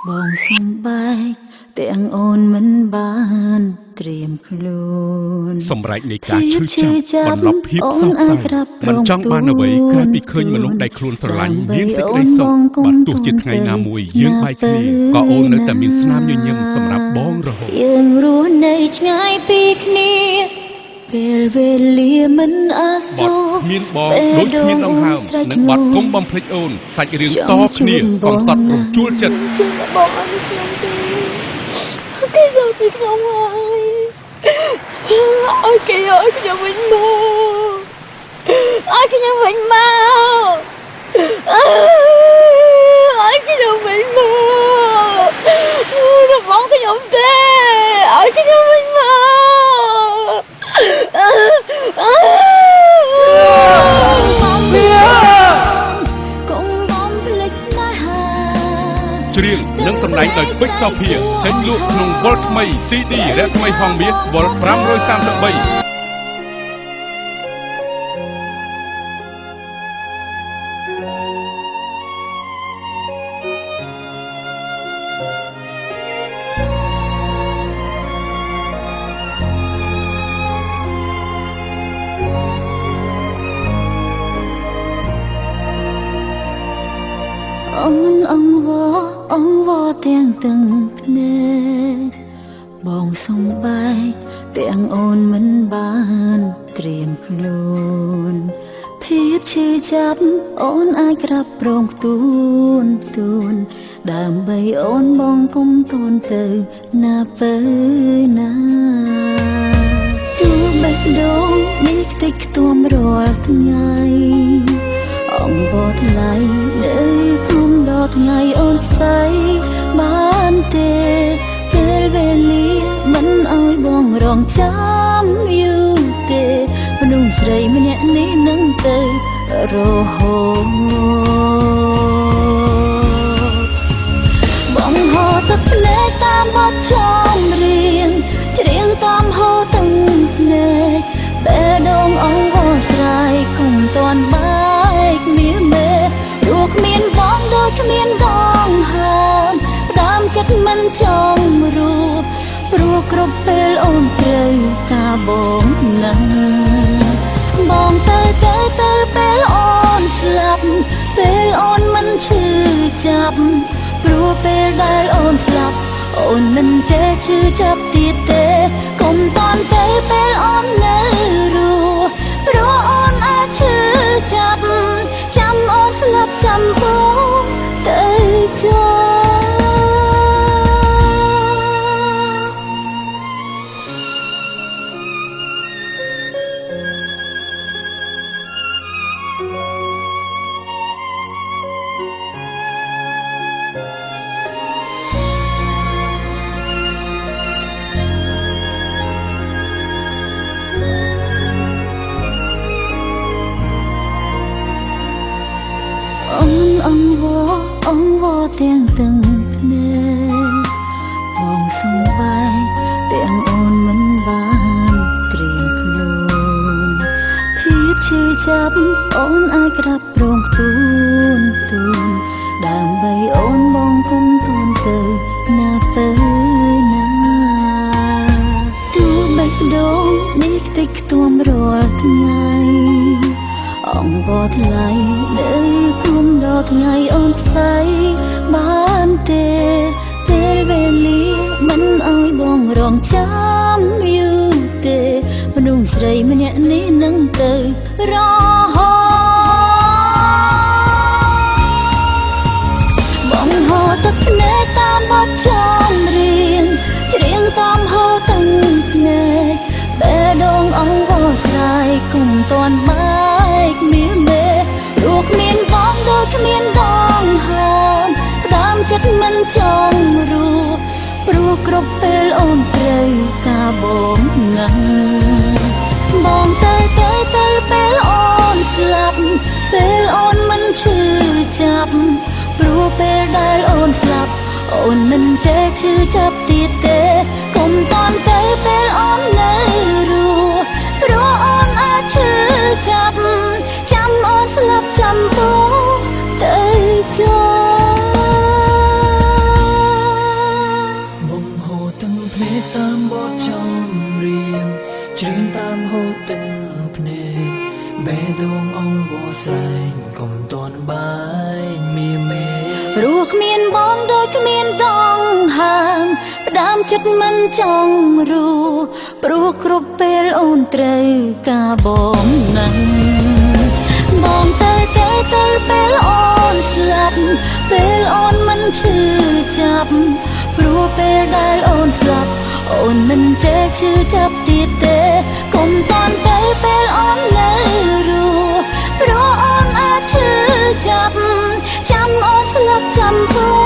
បងសំបែកទាំងអូនមិនបានត្រៀមខ្លួនសម្រែកនៃការឈឺចាប់បន្លប់ភាពសោកសៅមិនចង់បានអ្វីក្រៅពីឃើញមនុស្សដែលខ្លួនស្រឡាញ់មានសេចក្តីសុខបើទោះជាថ្ងៃណាមួយយើងបែកគ្នាក៏អូននៅតែមានស្នាមញញឹមសម្រាប់បងរហូតយើងរស់នៅឆ្ងាយពីគ្នាពេលវេលាមិនអាសរមានបងដូចគ្មានដង្ហើមនឹងបាត់គុំបំភ្លេចអូនសាច់រឿងតគ្នាកំសត់រំជួលចិត្តបងអត់ខ្ញុំទេគេយកពីខ្ញុំហើយអើគេយកខ្ញុំវិញមកអើខ្ញុំវិញមកអើខ្ញុំវិញមករបស់ខ្ញុំទេអើខ្ញុំវិញមកច្រៀងនិងសម្ដែងដោយពេជ្រសោភាចេញលក់ក្នុងវល់ថ្មី CD រស្មីហងមាសវល់533អូនអង្វរទាំងទឹកភ្នែកបងសំបែកទាំងអូនមិនបានត្រៀមខ្លួនភាពឈឺចាប់អូនអាចក្រាបប្រងទូនដើម្បីអូនបងគុំតូនទៅណាទៅណាទោះបេះដូងនេះខ្ទេចខ្ទាំរាល់ថ្ងៃអង្វរថ្លៃនៅគុំដល់ថ្ងៃអូនស្័យបានទេពេលវេលាមិនអោយបងរងចាំយូរទេមនុស្សស្រីម្នាក់នេះនឹងទៅរហូតបងហូរទឹកភ្នែកតាមបទចម្រៀងច្រៀងតាមហូរទឹកភ្នែកបេះដូងអង្វរស្រ័យគុំតាន់បែកមាសមេព្រោះគ្មានបងដូចគ្មានដងហើមតាមចិត្តមិនចង់រួចព្រោះគ្រប់ពេលអូនត្រូវការបងណាស់បងទៅពេលអូនស្លាប់ពេលអូនមិនឈឺចាប់ព្រោះពេលដែលអូនស្លាប់អូនមិនចេះឈឺចាប់ទៀតទេកុំតន់ទៅពេលអូននៅរស់ព្រោះអូនអាចឈឺចាប់ចាំអូនស្លាប់ចាំបងទៅចោអង្វរទាំងទឹកភ្នែកបងសំបែកទាំងអូនមិនបានត្រៀមខ្លួនភាពឈឺចាប់អូនអាចក្រាបប្រងទូនដើម្បីអូនបងគុំទូនទៅណាទៅណាទោះបេះដូងនេះខ្ទេចខ្ទាំរាល់ថ្ងៃអង្វរថ្លៃនៅគុំដល់ថ្ងៃអូនស្័យបានទេពេលវេលាមិនអោយបងរងចាំយូរទេមនុស្សស្រីម្នាក់នេះនឹងទៅរហូតបងហូរទឹកភ្នែកតាមបទចម្រៀងច្រៀងតាមហូរទឹកភ្នែកបេះដូងអង្វរស្រ័យគុំតាន់បែកមាសមេព្រោះគ្មានបងដូចគ្មានដងហើមតាមចិត្តមិនចង់រួចព្រោះគ្រប់ពេលអូនត្រូវការបងណាស់បងទៅពេលអូនស្លាប់ពេលអូនមិនឈឺចាប់ព្រោះពេលដែលអូនស្លាប់អូនមិនចេះឈឺចាប់ទៀតទេកុំតន់ទៅពេលអូននៅរស់ព្រោះអូនអាចឈឺចាប់ចាំអូនស្លាប់ចាំបងទៅចោល គ្មានបងដូចគ្មានដងហើមផ្ដាំចិត្តមិនចង់រួព្រោះគ្រប់ពេលអូនត្រូវការបងណាស់បងទៅពេលអូនស្លាប់ពេលអូនមិនឈឺចាប់ព្រោះពេលដែលអូនស្លាប់អូនមិនចេះឈឺចាប់ទៀតទេកុំតាន់ទៅពេលអូននៅរស់ព្រោះអូនអាចឈឺចាប់ចាំអូនស្លាប់ចាំព្រោះ